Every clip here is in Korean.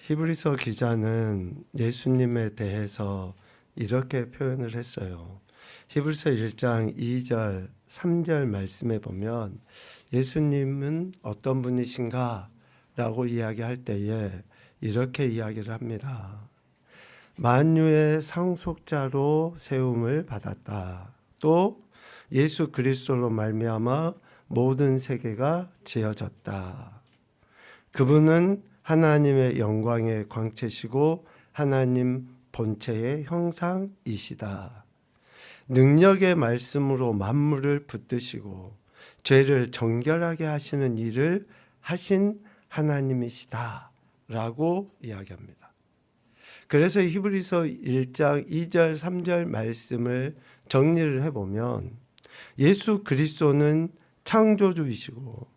히브리서 기자는 예수님에 대해서 이렇게 표현을 했어요. 히브리서 1장 2절, 3절 말씀에 보면 예수님은 어떤 분이신가? 라고 이야기할 때에 이렇게 이야기를 합니다. 만유의 상속자로 세움을 받았다. 또 예수 그리스도로 말미암아 모든 세계가 지어졌다. 그분은 하나님의 영광의 광채시고 하나님 본체의 형상이시다. 능력의 말씀으로 만물을 붙드시고 죄를 정결하게 하시는 일을 하신 하나님이시다 라고 이야기합니다. 그래서 히브리서 1장 2절 3절 말씀을 정리를 해보면 예수 그리스도는 창조주이시고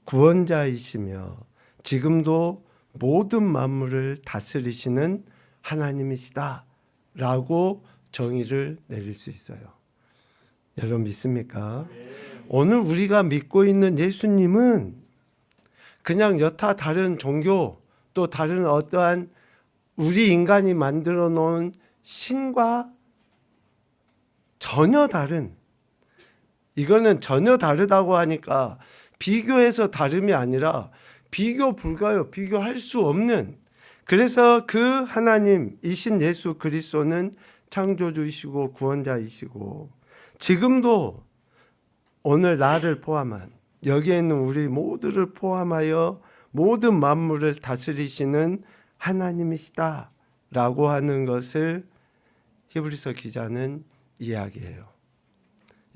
구원자이시며 지금도 모든 만물을 다스리시는 하나님이시다 라고 정의를 내릴 수 있어요. 여러분 믿습니까? 오늘 우리가 믿고 있는 예수님은 그냥 여타 다른 종교 또 다른 어떠한 우리 인간이 만들어 놓은 신과 전혀 다른, 이거는 전혀 다르다고 하니까 비교해서 다름이 아니라 비교 불가요. 비교할 수 없는, 그래서 그 하나님이신 예수 그리스도는 창조주이시고 구원자이시고 지금도 오늘 나를 포함한 여기에 있는 우리 모두를 포함하여 모든 만물을 다스리시는 하나님이시다 라고 하는 것을 히브리서 기자는 이야기해요.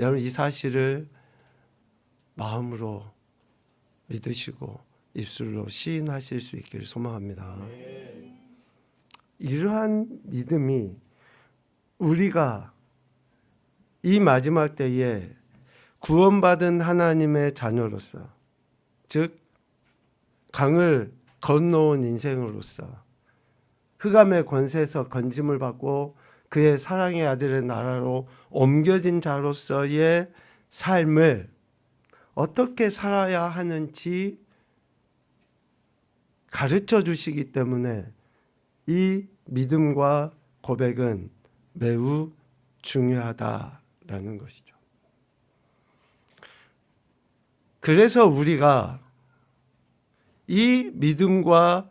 여러분 이 사실을 마음으로 믿으시고 입술로 시인하실 수 있기를 소망합니다. 이러한 믿음이 우리가 이 마지막 때에 구원받은 하나님의 자녀로서, 즉 강을 건너온 인생으로서 흑암의 권세에서 건짐을 받고 그의 사랑의 아들의 나라로 옮겨진 자로서의 삶을 어떻게 살아야 하는지 가르쳐 주시기 때문에 이 믿음과 고백은 매우 중요하다라는 것이죠. 그래서 우리가 이 믿음과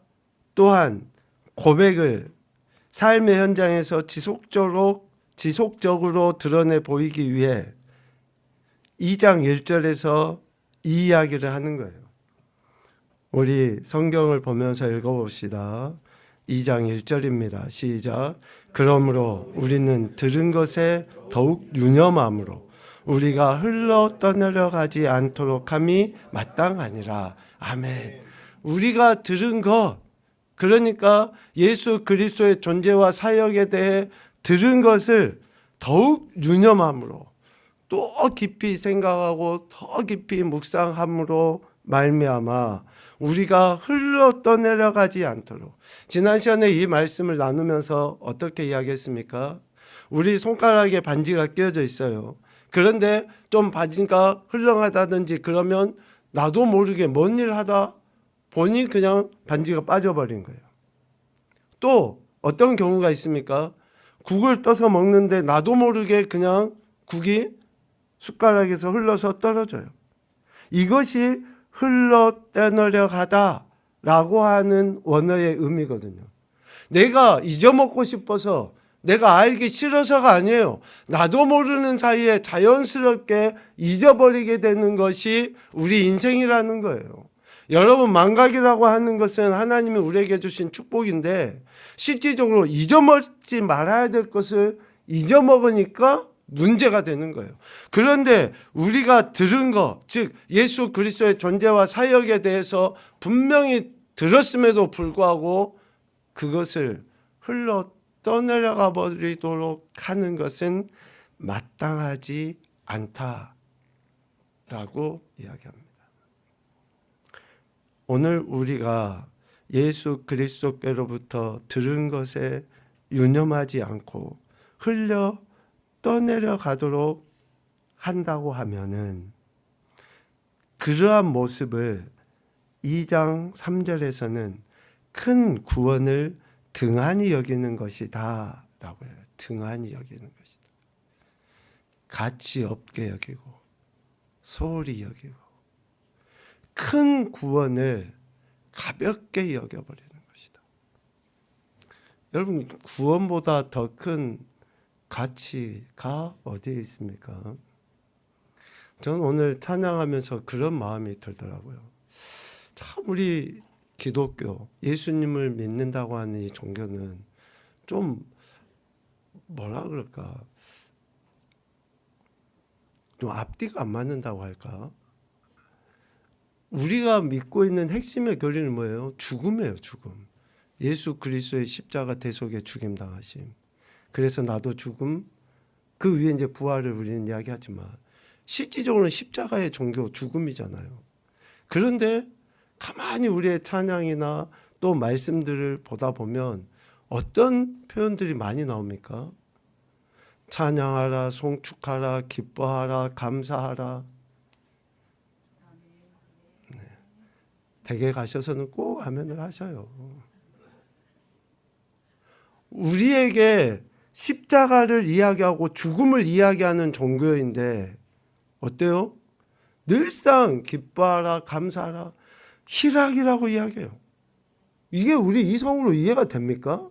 또한 고백을 삶의 현장에서 지속적으로 드러내 보이기 위해 2장 1절에서 이 이야기를 하는 거예요. 우리 성경을 보면서 읽어봅시다. 2장 1절입니다. 시작. 그러므로 우리는 들은 것에 더욱 유념함으로 우리가 흘러 떠내려가지 않도록 함이 마땅하니라. 아멘. 우리가 들은 것, 그러니까 예수 그리스도의 존재와 사역에 대해 들은 것을 더욱 유념함으로 또 깊이 생각하고 더 깊이 묵상함으로 말미암아 우리가 흘러 떠내려가지 않도록. 지난 시간에 이 말씀을 나누면서 어떻게 이야기했습니까? 우리 손가락에 반지가 끼어져 있어요. 그런데 좀 반지가 흘렁하다든지 그러면 나도 모르게 뭔 일 하다 보니 그냥 반지가 빠져버린 거예요. 또 어떤 경우가 있습니까? 국을 떠서 먹는데 나도 모르게 그냥 국이 숟가락에서 흘러서 떨어져요. 이것이 흘러 떠내려가다 라고 하는 원어의 의미거든요. 내가 잊어먹고 싶어서, 내가 알기 싫어서가 아니에요. 나도 모르는 사이에 자연스럽게 잊어버리게 되는 것이 우리 인생이라는 거예요. 여러분, 망각이라고 하는 것은 하나님이 우리에게 주신 축복인데 실질적으로 잊어먹지 말아야 될 것을 잊어먹으니까 문제가 되는 거예요. 그런데 우리가 들은 것, 즉 예수 그리스도의 존재와 사역에 대해서 분명히 들었음에도 불구하고 그것을 흘러 떠내려가 버리도록 하는 것은 마땅하지 않다라고 이야기합니다. 오늘 우리가 예수 그리스도께로부터 들은 것에 유념하지 않고 흘려 떠내려가도록 한다고 하면은 그러한 모습을 2장 3절에서는 큰 구원을 등한히 여기는 것이다 라고 해요. 등한히 여기는 것이다. 가치 없게 여기고 소홀히 여기고 큰 구원을 가볍게 여겨버리는 것이다. 여러분, 구원보다 더 큰 가치가 어디에 있습니까? 저는 오늘 찬양하면서 그런 마음이 들더라고요. 참 우리 기독교, 예수님을 믿는다고 하는 이 종교는 좀 뭐라 그럴까? 좀 앞뒤가 안 맞는다고 할까? 우리가 믿고 있는 핵심의 교리는 뭐예요? 죽음이에요, 죽음. 예수 그리스도의 십자가 대속에 죽임 당하심. 그래서 나도 죽음, 그 위에 이제 부활을 우리는 이야기하지만 실질적으로는 십자가의 종교 죽음이잖아요. 그런데 가만히 우리의 찬양이나 또 말씀들을 보다 보면 어떤 표현들이 많이 나옵니까? 찬양하라, 송축하라, 기뻐하라, 감사하라. 네. 댁에 가셔서는 꼭 아멘을 하셔요. 우리에게 십자가를 이야기하고 죽음을 이야기하는 종교인데 어때요? 늘상 기뻐하라, 감사하라, 희락이라고 이야기해요. 이게 우리 이성으로 이해가 됩니까?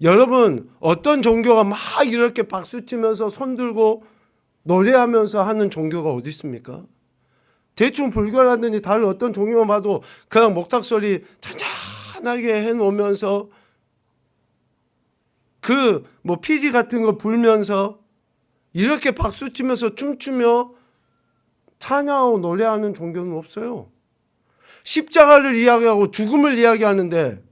여러분, 어떤 종교가 막 이렇게 박수치면서 손들고 노래하면서 하는 종교가 어디 있습니까? 대충 불교라든지 다른 어떤 종교만 봐도 그냥 목탁소리 잔잔하게 해놓으면서 그 뭐 피리 같은 거 불면서 이렇게 박수치면서 춤추며 찬양하고 노래하는 종교는 없어요. 십자가를 이야기하고 죽음을 이야기하는데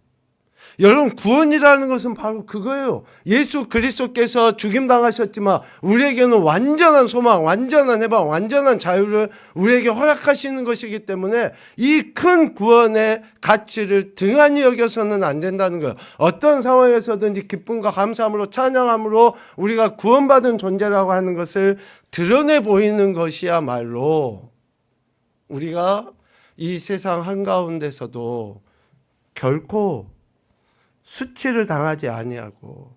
여러분, 구원이라는 것은 바로 그거예요. 예수 그리스도께서 죽임당하셨지만 우리에게는 완전한 소망, 완전한 해방, 완전한 자유를 우리에게 허락하시는 것이기 때문에 이 큰 구원의 가치를 등한히 여겨서는 안 된다는 거예요. 어떤 상황에서든지 기쁨과 감사함으로 찬양함으로 우리가 구원받은 존재라고 하는 것을 드러내 보이는 것이야말로 우리가 이 세상 한가운데서도 결코 수치를 당하지 아니하고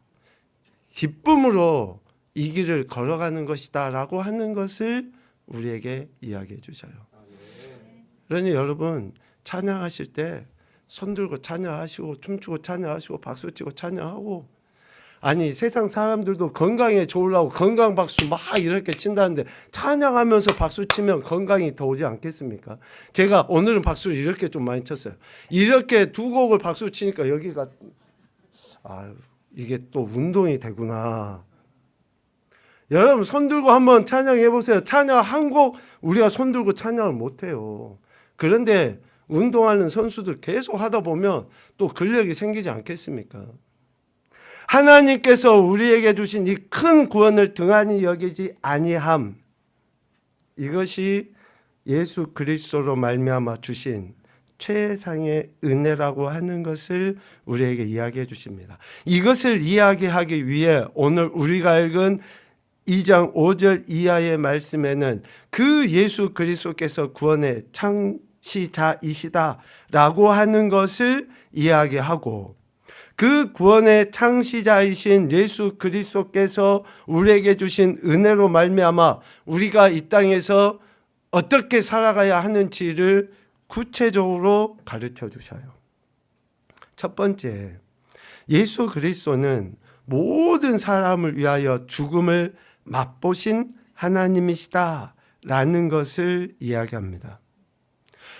기쁨으로 이 길을 걸어가는 것이다라고 하는 것을 우리에게 이야기해 주셔요. 그러니 여러분, 찬양하실 때 손들고 찬양하시고 춤추고 찬양하시고 박수치고 찬양하고, 아니 세상 사람들도 건강에 좋으려고 건강 박수 막 이렇게 친다는데 찬양하면서 박수 치면 건강이 더 오지 않겠습니까? 제가 오늘은 박수를 이렇게 좀 많이 쳤어요. 이렇게 두 곡을 박수 치니까 여기가 이게 또 운동이 되구나. 여러분, 손들고 한번 찬양해 보세요. 찬양 한 곡 우리가 손들고 찬양을 못해요. 그런데 운동하는 선수들 계속 하다 보면 또 근력이 생기지 않겠습니까? 하나님께서 우리에게 주신 이 큰 구원을 등한히 여기지 아니함, 이것이 예수 그리스도로 말미암아 주신 최상의 은혜라고 하는 것을 우리에게 이야기해 주십니다. 이것을 이야기하기 위해 오늘 우리가 읽은 2장 5절 이하의 말씀에는 그 예수 그리스도께서 구원의 창시자이시다라고 하는 것을 이야기하고, 그 구원의 창시자이신 예수 그리스도께서 우리에게 주신 은혜로 말미암아 우리가 이 땅에서 어떻게 살아가야 하는지를 구체적으로 가르쳐 주셔요. 첫 번째, 예수 그리스도는 모든 사람을 위하여 죽음을 맛보신 하나님이시다라는 것을 이야기합니다.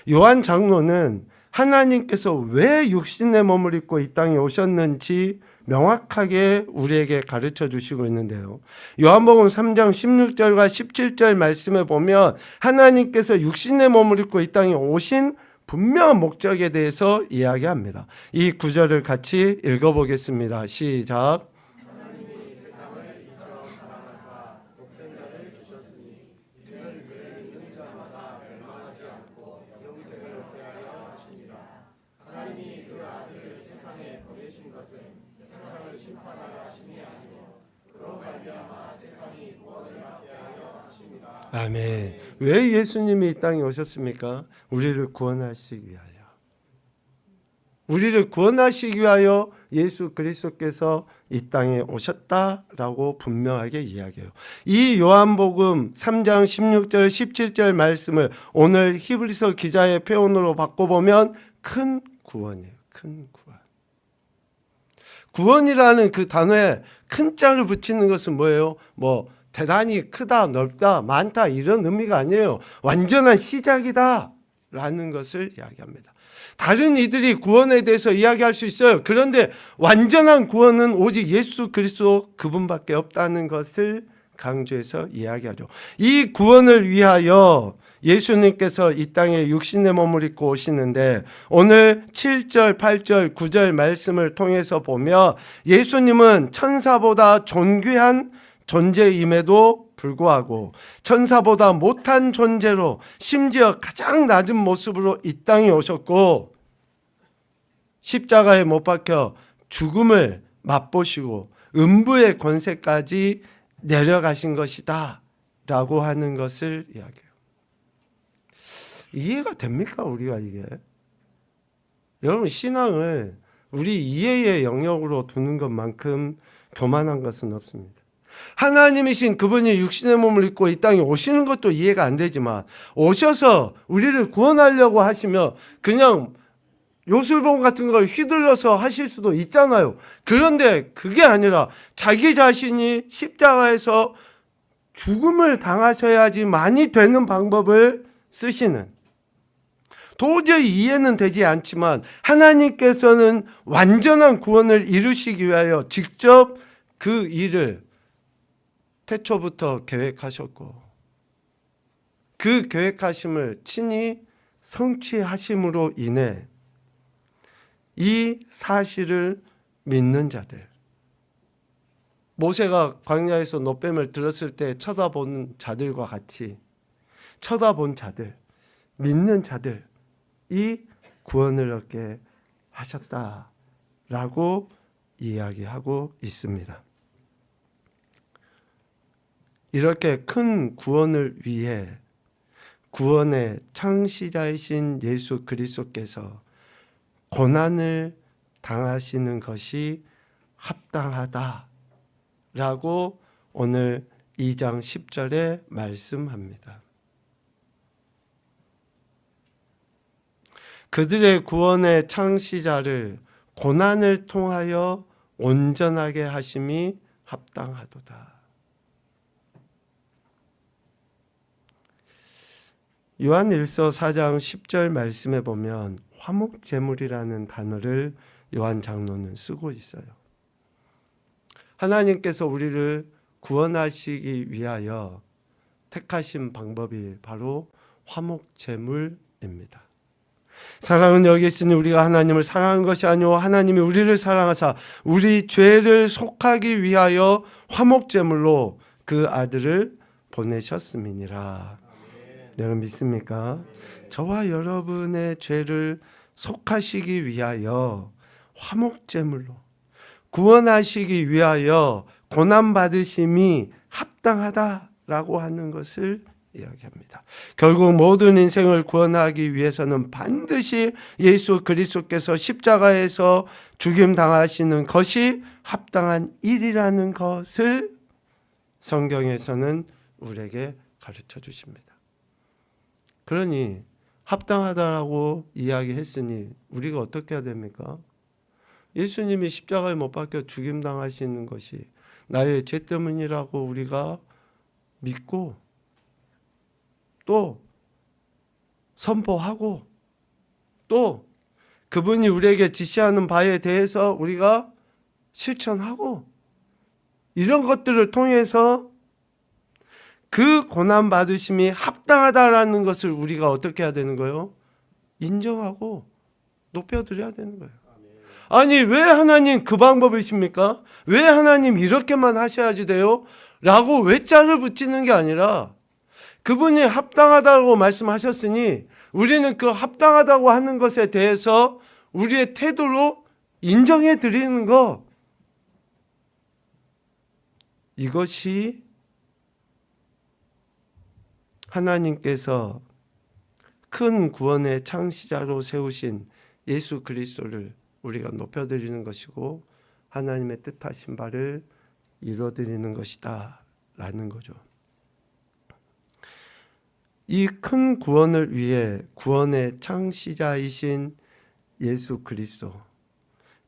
요한 장로는 하나님께서 왜 육신의 몸을 입고 이 땅에 오셨는지 명확하게 우리에게 가르쳐 주시고 있는데요. 요한복음 3장 16절과 17절 말씀에 보면 하나님께서 육신의 몸을 입고 이 땅에 오신 분명한 목적에 대해서 이야기합니다. 이 구절을 같이 읽어보겠습니다. 시작. 아멘. 왜 예수님이 이 땅에 오셨습니까? 우리를 구원하시기 위하여. 우리를 구원하시기 위하여 예수 그리스도께서 이 땅에 오셨다라고 분명하게 이야기해요. 이 요한복음 3장 16절 17절 말씀을 오늘 히브리서 기자의 표현으로 바꿔보면 큰 구원이에요. 큰 구원. 구원이라는 그 단어에 큰 자를 붙이는 것은 뭐예요? 대단히 크다, 넓다, 많다 이런 의미가 아니에요. 완전한 시작이다 라는 것을 이야기합니다. 다른 이들이 구원에 대해서 이야기할 수 있어요. 그런데 완전한 구원은 오직 예수 그리스도 그분밖에 없다는 것을 강조해서 이야기하죠. 이 구원을 위하여 예수님께서 이 땅에 육신의 몸을 입고 오시는데 오늘 7절, 8절, 9절 말씀을 통해서 보면 예수님은 천사보다 존귀한 존재임에도 불구하고 천사보다 못한 존재로 심지어 가장 낮은 모습으로 이 땅에 오셨고 십자가에 못 박혀 죽음을 맛보시고 음부의 권세까지 내려가신 것이다 라고 하는 것을 이야기해요. 이해가 됩니까? 우리가 이게 여러분 신앙을 우리 이해의 영역으로 두는 것만큼 교만한 것은 없습니다. 하나님이신 그분이 육신의 몸을 입고 이 땅에 오시는 것도 이해가 안 되지만 오셔서 우리를 구원하려고 하시면 그냥 요술봉 같은 걸 휘둘러서 하실 수도 있잖아요. 그런데 그게 아니라 자기 자신이 십자가에서 죽음을 당하셔야지만이 되는 방법을 쓰시는, 도저히 이해는 되지 않지만 하나님께서는 완전한 구원을 이루시기 위하여 직접 그 일을 태초부터 계획하셨고 그 계획하심을 친히 성취하심으로 인해 이 사실을 믿는 자들, 모세가 광야에서 노뱀을 들었을 때 쳐다보는 자들과 같이 쳐다본 자들, 믿는 자들, 이 구원을 얻게 하셨다라고 이야기하고 있습니다. 이렇게 큰 구원을 위해 구원의 창시자이신 예수 그리스도께서 고난을 당하시는 것이 합당하다라고 오늘 2장 10절에 말씀합니다. 그들의 구원의 창시자를 고난을 통하여 온전하게 하심이 합당하도다. 요한일서 4장 10절 말씀에 보면 화목제물이라는 단어를 요한 장로는 쓰고 있어요. 하나님께서 우리를 구원하시기 위하여 택하신 방법이 바로 화목제물입니다. 사랑은 여기 있으니 우리가 하나님을 사랑한 것이 아니오 하나님이 우리를 사랑하사 우리 죄를 속하기 위하여 화목제물로 그 아들을 보내셨음이니라. 여러분 믿습니까? 저와 여러분의 죄를 속하시기 위하여 화목제물로 구원하시기 위하여 고난받으심이 합당하다라고 하는 것을 이야기합니다. 결국 모든 인생을 구원하기 위해서는 반드시 예수 그리스도께서 십자가에서 죽임 당하시는 것이 합당한 일이라는 것을 성경에서는 우리에게 가르쳐 주십니다. 그러니 합당하다라고 이야기했으니 우리가 어떻게 해야 됩니까? 예수님이 십자가에 못 박혀 죽임 당하시는 것이 나의 죄 때문이라고 우리가 믿고 또 선포하고 또 그분이 우리에게 지시하는 바에 대해서 우리가 실천하고 이런 것들을 통해서 그 고난받으심이 합당하다라는 것을 우리가 어떻게 해야 되는 거예요? 인정하고 높여드려야 되는 거예요. 아니 왜 하나님 그 방법이십니까? 왜 하나님 이렇게만 하셔야지 돼요? 라고 외자를 붙이는 게 아니라 그분이 합당하다고 말씀하셨으니 우리는 그 합당하다고 하는 것에 대해서 우리의 태도로 인정해 드리는 것, 이것이 하나님께서 큰 구원의 창시자로 세우신 예수 그리스도를 우리가 높여드리는 것이고 하나님의 뜻하신 바를 이루어드리는 것이다 라는 거죠. 이 큰 구원을 위해 구원의 창시자이신 예수 그리스도,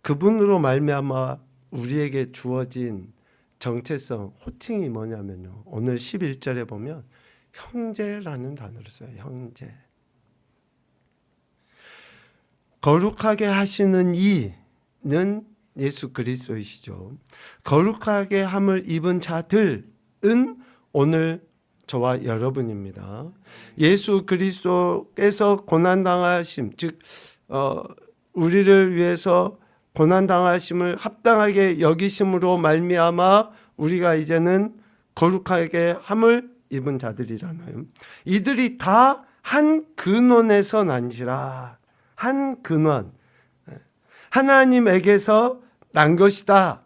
그분으로 말미암아 우리에게 주어진 정체성, 호칭이 뭐냐면요, 오늘 11절에 보면 형제라는 단어를 써요. 형제. 거룩하게 하시는 이는 예수 그리스도이시죠. 거룩하게 함을 입은 자들은 오늘 저와 여러분입니다. 예수 그리스도께서 고난당하심, 즉 우리를 위해서 고난당하심을 합당하게 여기심으로 말미암아 우리가 이제는 거룩하게 함을 입은 자들이잖아요. 이들이 다 한 근원에서 난지라. 한 근원, 하나님에게서 난 것이다.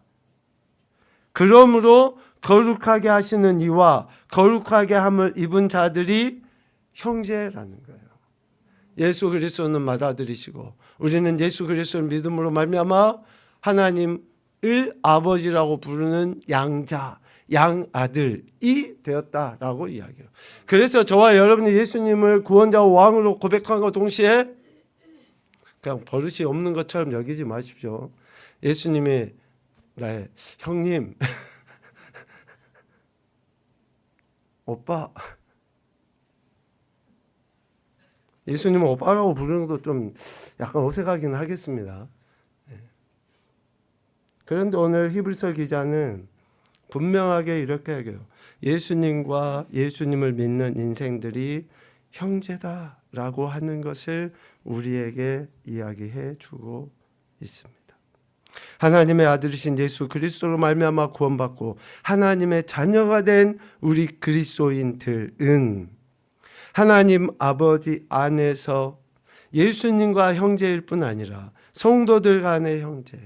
그러므로 거룩하게 하시는 이와 거룩하게 함을 입은 자들이 형제라는 거예요. 예수 그리스도는 맏아들이시고 우리는 예수 그리스도를 믿음으로 말미암아 하나님을 아버지라고 부르는 양자, 양아들이 되었다라고 이야기해요. 그래서 저와 여러분이 예수님을 구원자와 왕으로 고백함과 동시에 그냥 버릇이 없는 것처럼 여기지 마십시오. 예수님이 나의 형님, 오빠, 예수님은 오빠라고 부르는 것도 좀 약간 어색하긴 하겠습니다. 그런데 오늘 히브리서 기자는 분명하게 이렇게 얘기해요. 예수님과 예수님을 믿는 인생들이 형제다라고 하는 것을 우리에게 이야기해 주고 있습니다. 하나님의 아들이신 예수 그리스도로 말미암아 구원받고 하나님의 자녀가 된 우리 그리스도인들은 하나님 아버지 안에서 예수님과 형제일 뿐 아니라 성도들 간의 형제.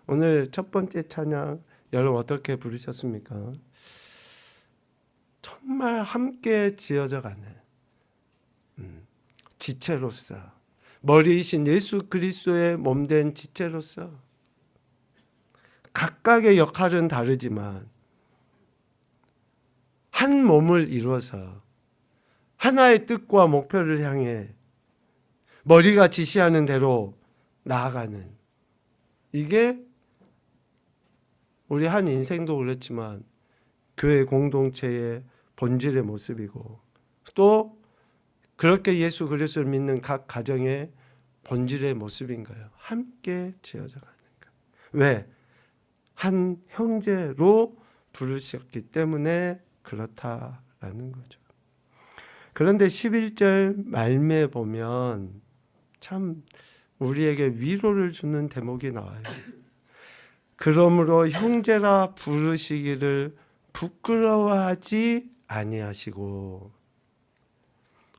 오늘 첫 번째 찬양 여러분 어떻게 부르셨습니까? 정말 함께 지어져 가는 지체로서, 머리이신 예수 그리스도의 몸된 지체로서 각각의 역할은 다르지만 한 몸을 이루어서 하나의 뜻과 목표를 향해 머리가 지시하는 대로 나아가는, 이게 우리 한 인생도 그렇지만 교회 공동체의 본질의 모습이고 또 그렇게 예수 그리스도를 믿는 각 가정의 본질의 모습인 거예요. 함께 지어져 가는 것. 왜? 한 형제로 부르셨기 때문에 그렇다라는 거죠. 그런데 11절 말미에 보면 참 우리에게 위로를 주는 대목이 나와요. 그러므로 형제라 부르시기를 부끄러워하지 아니하시고,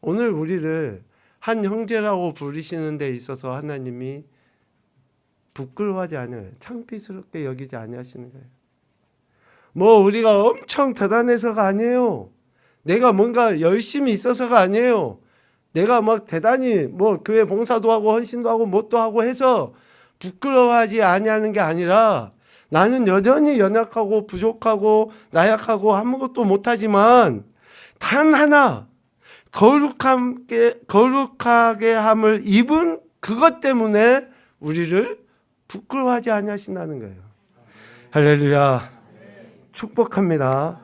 오늘 우리를 한 형제라고 부르시는 데 있어서 하나님이 부끄러워하지 않아요. 창피스럽게 여기지 아니하시는 거예요. 뭐 우리가 엄청 대단해서가 아니에요. 내가 뭔가 열심히 있어서가 아니에요. 내가 막 대단히 뭐 교회 봉사도 하고 헌신도 하고 뭣도 하고 해서 부끄러워하지 아니하는 게 아니라 나는 여전히 연약하고 부족하고 나약하고 아무것도 못하지만 단 하나 거룩하게 함을 입은 그것 때문에 우리를 부끄러워하지 아니하신다는 거예요. 할렐루야. 축복합니다.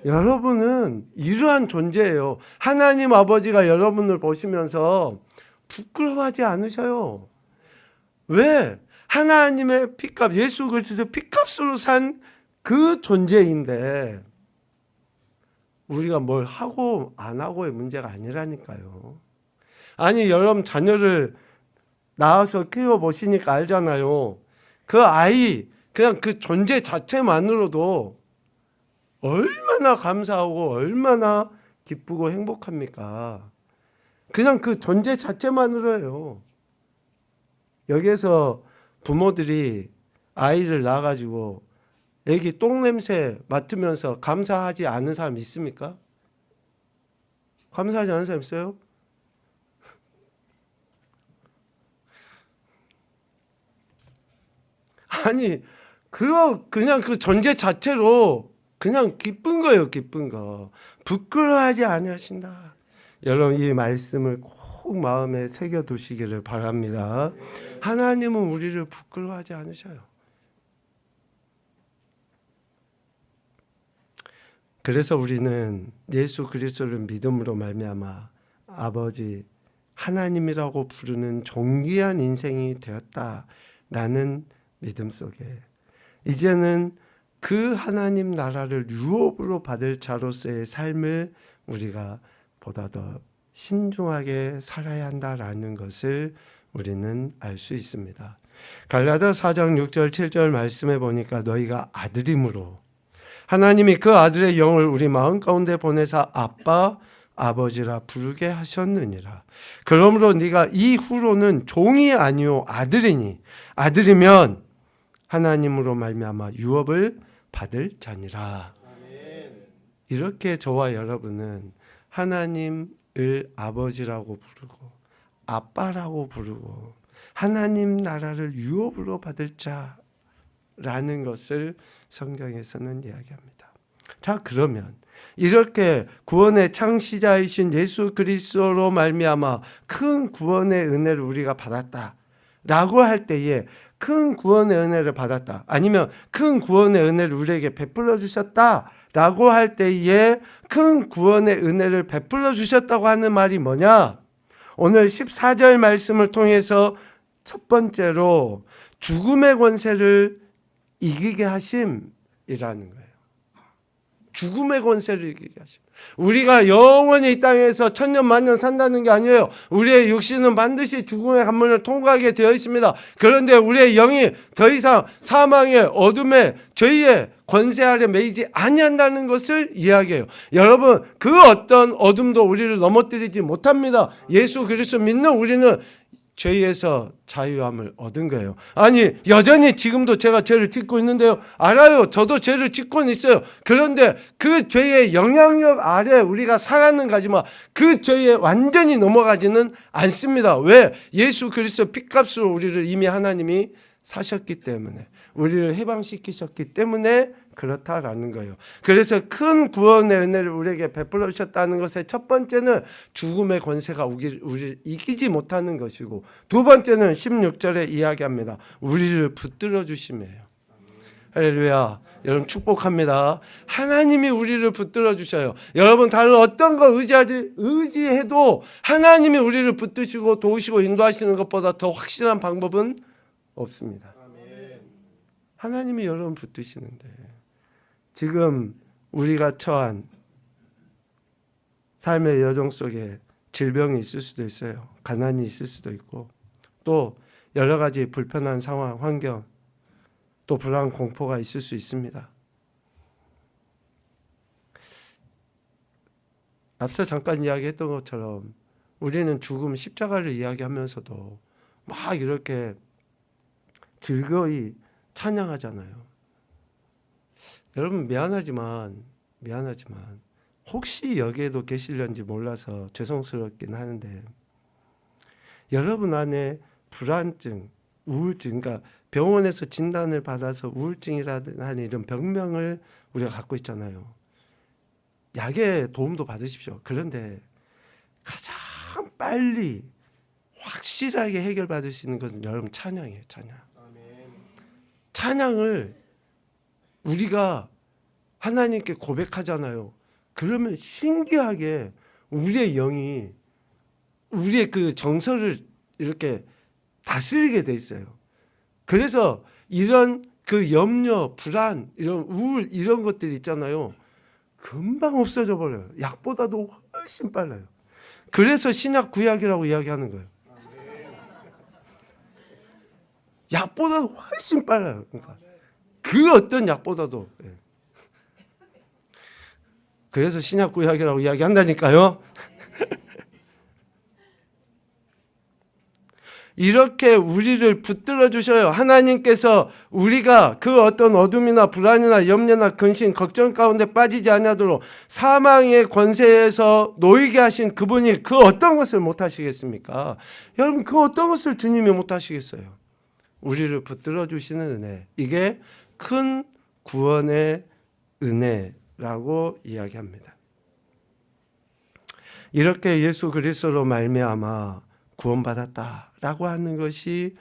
여러분은 이러한 존재예요. 하나님 아버지가 여러분을 보시면서 부끄러워하지 않으셔요. 왜? 하나님의 피값, 예수 그리스도 피값으로 산 그 존재인데 우리가 뭘 하고 안 하고의 문제가 아니라니까요. 아니 여러분 자녀를 낳아서 키워보시니까 알잖아요. 그 아이 그냥 그 존재 자체만으로도 얼마나 감사하고 얼마나 기쁘고 행복합니까? 그냥 그 존재 자체만으로요. 여기에서 부모들이 아이를 낳아가지고 애기 똥냄새 맡으면서 감사하지 않은 사람 있습니까? 감사하지 않은 사람 있어요? 아니 그냥 그 존재 자체로 그냥 기쁜 거예요. 기쁜 거. 부끄러워하지 아니하신다. 여러분 이 말씀을 꼭 마음에 새겨 두시기를 바랍니다. 하나님은 우리를 부끄러워하지 않으셔요. 그래서 우리는 예수 그리스도를 믿음으로 말미암아 아버지 하나님이라고 부르는 존귀한 인생이 되었다라는 믿음 속에 이제는 그 하나님 나라를 유업으로 받을 자로서의 삶을 우리가 보다 더 신중하게 살아야 한다라는 것을 우리는 알 수 있습니다. 갈라디아 4장 6절 7절 말씀해 보니까 너희가 아들임으로 하나님이 그 아들의 영을 우리 마음 가운데 보내사 아빠 아버지라 부르게 하셨느니라. 그러므로 네가 이후로는 종이 아니요 아들이니 아들이면 하나님으로 말미암아 유업을 받을 자니라. 이렇게 저와 여러분은 하나님을 아버지라고 부르고 아빠라고 부르고 하나님 나라를 유업으로 받을 자라는 것을 성경에서는 이야기합니다. 자, 그러면 이렇게 구원의 창시자이신 예수 그리스도로 말미암아 큰 구원의 은혜를 우리가 받았다라고 할 때에 큰 구원의 은혜를 받았다 아니면 큰 구원의 은혜를 우리에게 베풀어 주셨다라고 할 때에 큰 구원의 은혜를 베풀어 주셨다고 하는 말이 뭐냐? 오늘 14절 말씀을 통해서 첫 번째로 죽음의 권세를 이기게 하심이라는 거예요. 죽음의 권세를 이기게 하심. 우리가 영원히 이 땅에서 천년 만년 산다는 게 아니에요. 우리의 육신은 반드시 죽음의 관문을 통과하게 되어 있습니다. 그런데 우리의 영이 더 이상 사망의 어둠의 죄의 권세 아래 매이지 아니한다는 것을 이야기해요. 여러분 그 어떤 어둠도 우리를 넘어뜨리지 못합니다. 예수 그리스도 믿는 우리는 죄에서 자유함을 얻은 거예요. 아니 여전히 지금도 제가 죄를 짓고 있는데요. 알아요. 저도 죄를 짓고는 있어요. 그런데 그 죄의 영향력 아래 우리가 살아는 가지만 그 죄에 완전히 넘어가지는 않습니다. 왜? 예수 그리스도 핏값으로 우리를 이미 하나님이 사셨기 때문에 우리를 해방시키셨기 때문에 그렇다라는 거예요. 그래서 큰 구원의 은혜를 우리에게 베풀어 주셨다는 것의 첫 번째는 죽음의 권세가 우리를 이기지 못하는 것이고 두 번째는 16절에 이야기합니다. 우리를 붙들어 주심이에요. 할렐루야. 여러분 축복합니다. 하나님이 우리를 붙들어 주셔요. 여러분 다른 어떤 거 의지해도 하나님이 우리를 붙드시고 도우시고 인도하시는 것보다 더 확실한 방법은 없습니다. 하나님이 여러분 붙드시는데 지금 우리가 처한 삶의 여정 속에 질병이 있을 수도 있어요. 가난이 있을 수도 있고 또 여러 가지 불편한 상황, 환경 또 불안, 공포가 있을 수 있습니다. 앞서 잠깐 이야기했던 것처럼 우리는 죽음, 십자가를 이야기하면서도 막 이렇게 즐거이 찬양하잖아요. 여러분 미안하지만 혹시 여기에도 계실런지 몰라서 죄송스럽긴 하는데 여러분 안에 불안증, 우울증, 그러니까 병원에서 진단을 받아서 우울증이라는 이런 병명을 우리가 갖고 있잖아요. 약의 도움도 받으십시오. 그런데 가장 빨리 확실하게 해결받을 수 있는 것은 여러분 찬양이에요. 찬양을 우리가 하나님께 고백하잖아요. 그러면 신기하게 우리의 영이 우리의 그 정서를 이렇게 다스리게 돼 있어요. 그래서 이런 그 염려, 불안, 이런 우울 이런 것들이 있잖아요. 금방 없어져 버려요. 약보다도 훨씬 빨라요. 그래서 신약 구약이라고 이야기하는 거예요. 약보다도 훨씬 빨라요. 그러니까 그 어떤 약보다도. 그래서 신약 구약이라고 이야기한다니까요. 이렇게 우리를 붙들어 주셔요. 하나님께서 우리가 그 어떤 어둠이나 불안이나 염려나 근심, 걱정 가운데 빠지지 않도록 사망의 권세에서 놓이게 하신 그분이 그 어떤 것을 못 하시겠습니까? 여러분 그 어떤 것을 주님이 못 하시겠어요? 우리를 붙들어 주시는 은혜, 이게 큰 구원의 은혜라고 이야기합니다. 이렇게 예수 그리스도로 말미암아 구원받았다라고 하는 것이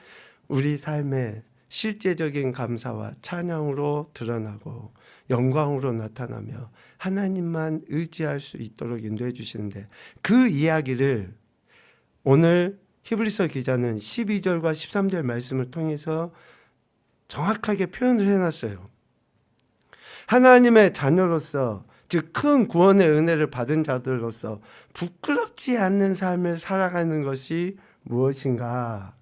우리 삶의 실제적인 감사와 찬양으로 드러나고 영광으로 나타나며 하나님만 의지할 수 있도록 인도해 주시는데, 그 이야기를 오늘 히브리서 기자는 12절과 13절 말씀을 통해서 정확하게 표현을 해놨어요. 하나님의 자녀로서, 즉 큰 구원의 은혜를 받은 자들로서 부끄럽지 않는 삶을 살아가는 것이 무엇인가?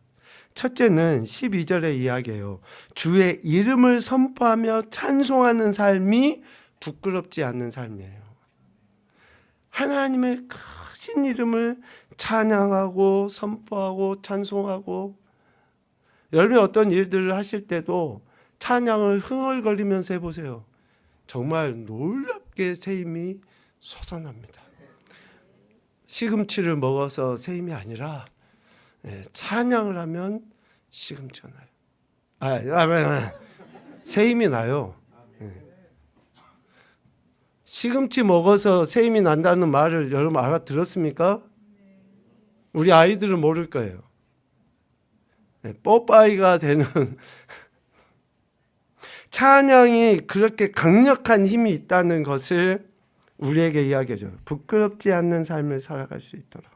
첫째는 12절의 이야기예요. 주의 이름을 선포하며 찬송하는 삶이 부끄럽지 않는 삶이에요. 하나님의 크신 이름을 찬양하고 선포하고 찬송하고, 여러분이 어떤 일들을 하실 때도 찬양을 흥얼거리면서 해보세요. 정말 놀랍게 새 힘이 솟아납니다. 시금치를 먹어서 새 힘이 아니라 찬양을 하면 시금치가 나요. 새 힘이 나요. 시금치 먹어서 새 힘이 난다는 말을 여러분 알아들었습니까? 우리 아이들은 모를 거예요. 뽀빠이가 되는 찬양이 그렇게 강력한 힘이 있다는 것을 우리에게 이야기해줘요. 부끄럽지 않는 삶을 살아갈 수 있도록.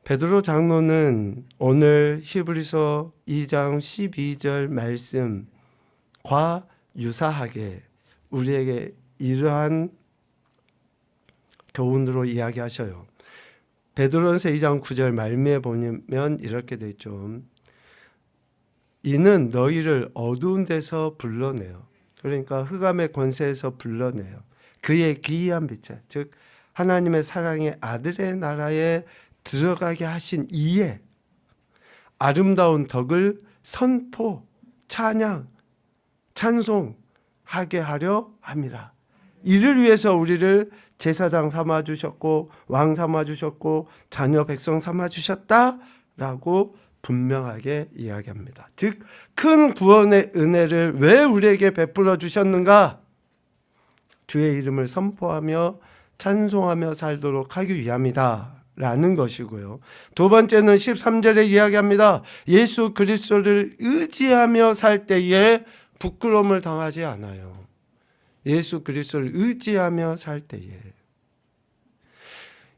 베드로 장로는 오늘 히브리서 2장 12절 말씀과 유사하게 우리에게 이러한 교훈으로 이야기하셔요. 베드로전서 2장 9절 말미에 보면 이렇게 돼 있죠. 이는 너희를 어두운 데서 불러내요. 그러니까 흑암의 권세에서 불러내요. 그의 기이한 빛에, 즉 하나님의 사랑의 아들의 나라에 들어가게 하신 이에 아름다운 덕을 선포, 찬양, 찬송하게 하려 함이라. 이를 위해서 우리를 제사장 삼아 주셨고 왕 삼아 주셨고 자녀 백성 삼아 주셨다라고 분명하게 이야기합니다. 즉 큰 구원의 은혜를 왜 우리에게 베풀어 주셨는가? 주의 이름을 선포하며 찬송하며 살도록 하기 위함이다 라는 것이고요. 두 번째는 13절에 이야기합니다. 예수 그리스도를 의지하며 살 때에 부끄러움을 당하지 않아요. 예수 그리스도를 의지하며 살 때에.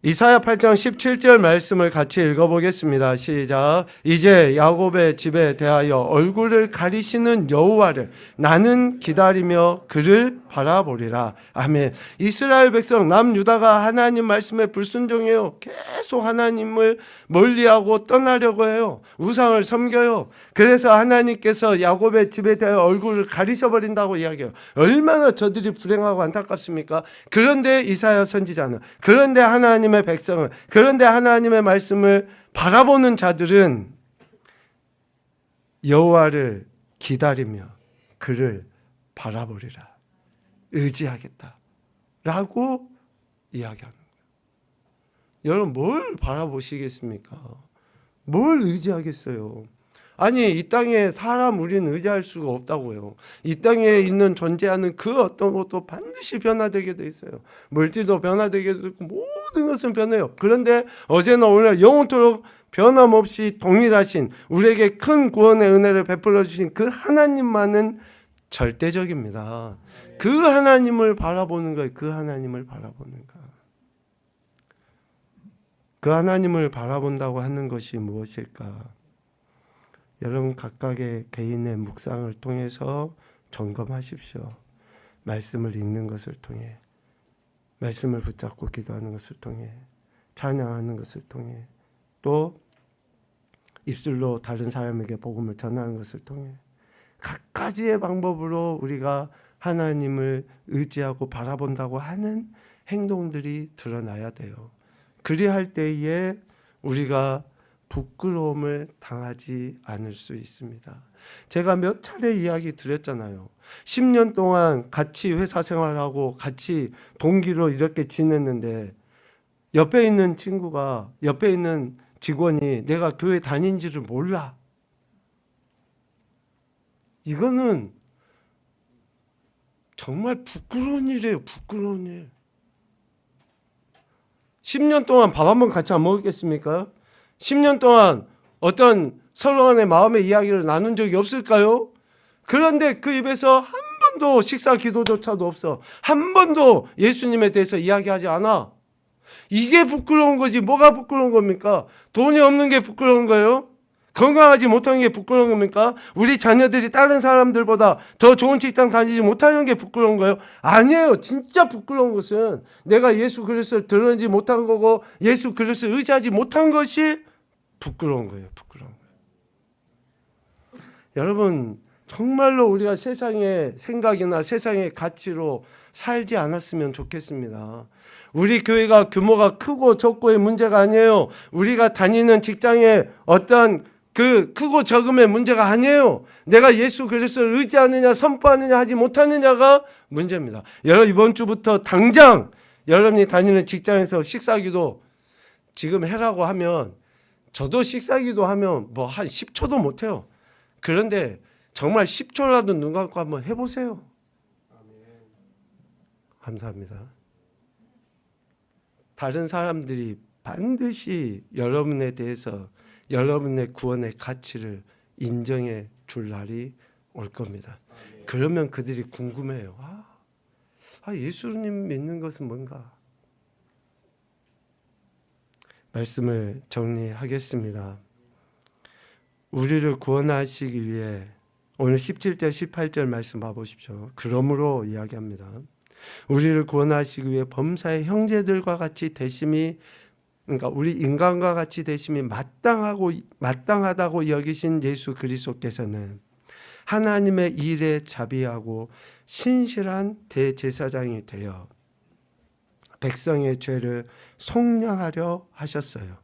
이사야 8장 17절 말씀을 같이 읽어보겠습니다. 시작. 이제 야곱의 집에 대하여 얼굴을 가리시는 여호와를 나는 기다리며 그를 바라보리라. 아멘. 이스라엘 백성 남유다가 하나님 말씀에 불순종해요. 계속 하나님을 멀리하고 떠나려고 해요. 우상을 섬겨요. 그래서 하나님께서 야곱의 집에 대하여 얼굴을 가리셔버린다고 이야기해요. 얼마나 저들이 불행하고 안타깝습니까? 그런데 이사야 선지자는, 그런데 하나님의 백성을, 그런데 하나님의 말씀을 바라보는 자들은 여호와를 기다리며 그를 바라보리라. 의지하겠다 라고 이야기하는 거예요. 여러분 뭘 바라보시겠습니까? 뭘 의지하겠어요? 아니 이 땅에 사람 우리는 의지할 수가 없다고요. 이 땅에 있는 존재하는 그 어떤 것도 반드시 변화되게 돼 있어요. 물질도 변화되게 되고 모든 것은 변해요. 그런데 어제나 오늘 영원토록 변함없이 동일하신 우리에게 큰 구원의 은혜를 베풀어 주신 그 하나님만은 절대적입니다. 그 하나님을 바라보는 거예요. 그 하나님을 바라보는 거. 그 하나님을 바라본다고 하는 것이 무엇일까? 여러분 각각의 개인의 묵상을 통해서 점검하십시오. 말씀을 읽는 것을 통해, 말씀을 붙잡고 기도하는 것을 통해, 찬양하는 것을 통해, 또 입술로 다른 사람에게 복음을 전하는 것을 통해 각가지의 방법으로 우리가 하나님을 의지하고 바라본다고 하는 행동들이 드러나야 돼요. 그리할 때에 우리가 부끄러움을 당하지 않을 수 있습니다. 제가 몇 차례 이야기 드렸잖아요. 10년 동안 같이 회사 생활하고 같이 동기로 이렇게 지냈는데 옆에 있는 친구가, 옆에 있는 직원이 내가 교회 다닌지를 몰라 이거는 정말 부끄러운 일이에요. 부끄러운 일. 10년 동안 밥 한 번 같이 안 먹었겠습니까? 10년 동안 어떤 서로 간의 마음의 이야기를 나눈 적이 없을까요? 그런데 그 입에서 한 번도 식사 기도조차도 없어. 한 번도 예수님에 대해서 이야기하지 않아. 이게 부끄러운 거지. 뭐가 부끄러운 겁니까? 돈이 없는 게 부끄러운 거예요? 건강하지 못하는 게 부끄러운 겁니까? 우리 자녀들이 다른 사람들보다 더 좋은 직장 다니지 못하는 게 부끄러운 거예요? 아니에요. 진짜 부끄러운 것은 내가 예수 그리스도를 드러내지 못한 거고 예수 그리스도를 의지하지 못한 것이 부끄러운 거예요. 부끄러운 거예요. 여러분, 정말로 우리가 세상의 생각이나 세상의 가치로 살지 않았으면 좋겠습니다. 우리 교회가 규모가 크고 적고의 문제가 아니에요. 우리가 다니는 직장의 어떤 그 크고 적음의 문제가 아니에요. 내가 예수 그리스도를 의지하느냐 선포하느냐 하지 못하느냐가 문제입니다. 여러분, 이번 주부터 당장 여러분이 다니는 직장에서 식사기도 지금 해라고 하면, 저도 식사기도 하면 뭐 한 10초도 못해요. 그런데 정말 10초라도 눈 감고 한번 해보세요. 감사합니다. 다른 사람들이 반드시 여러분에 대해서 여러분의 구원의 가치를 인정해 줄 날이 올 겁니다. 그러면 그들이 궁금해요. 예수님 믿는 것은 뭔가? 말씀을 정리하겠습니다. 우리를 구원하시기 위해 오늘 17절 18절 말씀 봐보십시오. 그러므로 이야기합니다. 우리를 구원하시기 위해 범사의 형제들과 같이 되심이, 그러니까 우리 인간과 같이 되심이 마땅하다고 여기신 예수 그리스도께서는 하나님의 일에 자비하고 신실한 대제사장이 되어 백성의 죄를 속량하려 하셨어요.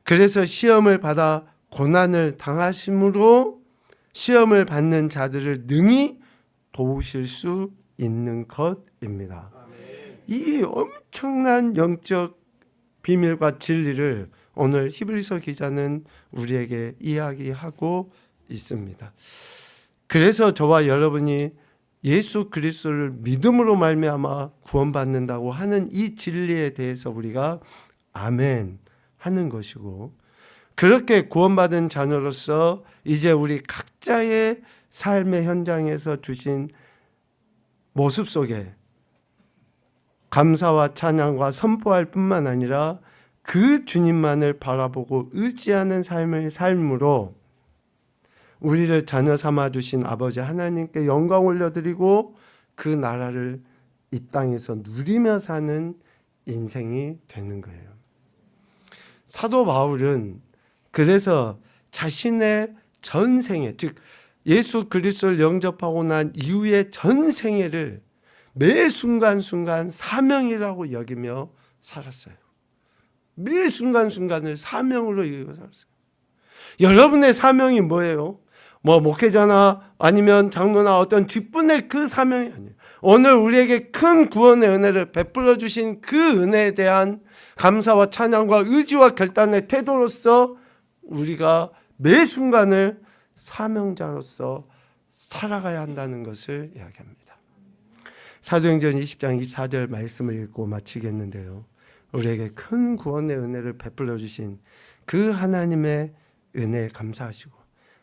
그래서 시험을 받아 고난을 당하심으로 시험을 받는 자들을 능히 도우실 수 있는 것입니다. 이 엄청난 영적 비밀과 진리를 오늘 히브리서 기자는 우리에게 이야기하고 있습니다. 그래서 저와 여러분이 예수 그리스도를 믿음으로 말미암아 구원받는다고 하는 이 진리에 대해서 우리가 아멘 하는 것이고, 그렇게 구원받은 자녀로서 이제 우리 각자의 삶의 현장에서 주신 모습 속에 감사와 찬양과 선포할 뿐만 아니라 그 주님만을 바라보고 의지하는 삶의 삶으로 우리를 자녀 삼아 주신 아버지 하나님께 영광 올려드리고 그 나라를 이 땅에서 누리며 사는 인생이 되는 거예요. 사도 바울은 그래서 자신의 전생에, 즉 예수 그리스도를 영접하고 난 이후의 전생애를 매 순간순간 사명이라고 여기며 살았어요. 매 순간순간을 사명으로 여기며 살았어요. 여러분의 사명이 뭐예요? 뭐 목회자나 아니면 장로나 어떤 직분의 그 사명이 아니에요. 오늘 우리에게 큰 구원의 은혜를 베풀어 주신 그 은혜에 대한 감사와 찬양과 의지와 결단의 태도로서 우리가 매 순간을 사명자로서 살아가야 한다는 것을 이야기합니다. 사도행전 20장 24절 말씀을 읽고 마치겠는데요. 우리에게 큰 구원의 은혜를 베풀어 주신 그 하나님의 은혜에 감사하시고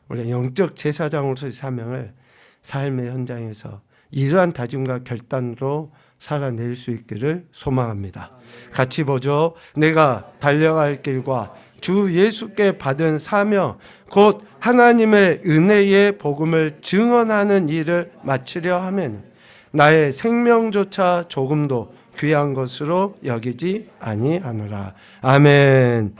우리가 영적 제사장으로서의 사명을 삶의 현장에서 이러한 다짐과 결단으로 살아낼 수 있기를 소망합니다. 같이 보죠. 내가 달려갈 길과 주 예수께 받은 사명 곧 하나님의 은혜의 복음을 증언하는 일을 마치려 하면 나의 생명조차 조금도 귀한 것으로 여기지 아니하노라. 아멘.